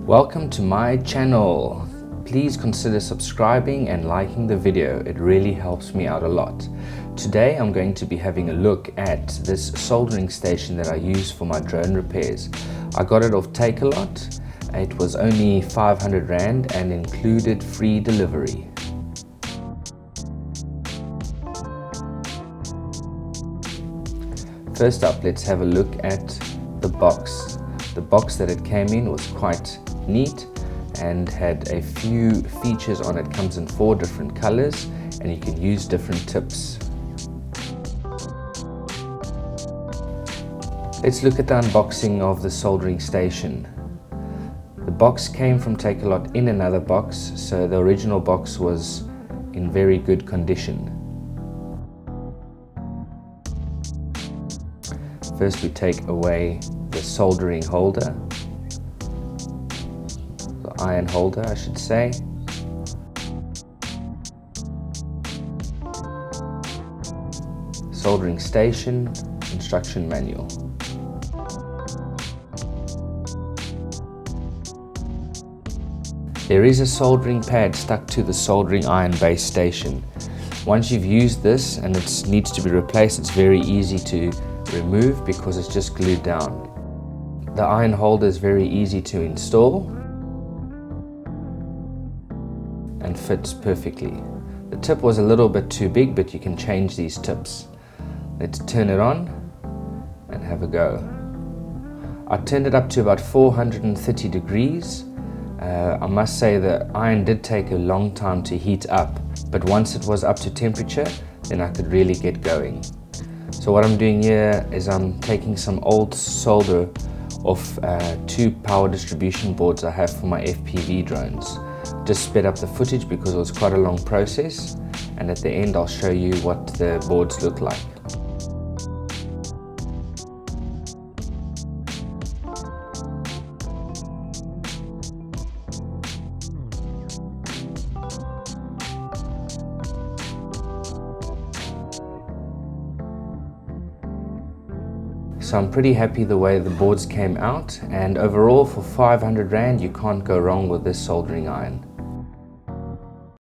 Welcome to my channel. Please consider subscribing and liking the video. It really helps me out a lot. Today I'm going to be having a look at this soldering station that I use for my drone repairs. I got it off TakeAlot. It was only 500 Rand and included free delivery. First up, let's have a look at the box. The box that it came in was quite neat and had a few features on it. Comes in 4 different colors and you can use different tips. Let's look at the unboxing of the soldering station. The box came from TakeAlot in another box, so the original box was in very good condition. First we take away the soldering holder, the iron holder I should say. Soldering station, instruction manual. There is a soldering pad stuck to the soldering iron base station. Once you've used this and it needs to be replaced, it's very easy to remove because it's just glued down. The iron holder is very easy to install and fits perfectly. The tip was a little bit too big, but you can change these tips. Let's turn it on and have a go. I turned it up to about 430 degrees. I must say the iron did take a long time to heat up, but once it was up to temperature, then I could really get going. So what I'm doing here is I'm taking some old solder off 2 power distribution boards I have for my FPV drones. Just sped up the footage because it was quite a long process, and at the end I'll show you what the boards look like. So I'm pretty happy the way the boards came out, and overall for 500 Rand you can't go wrong with this soldering iron.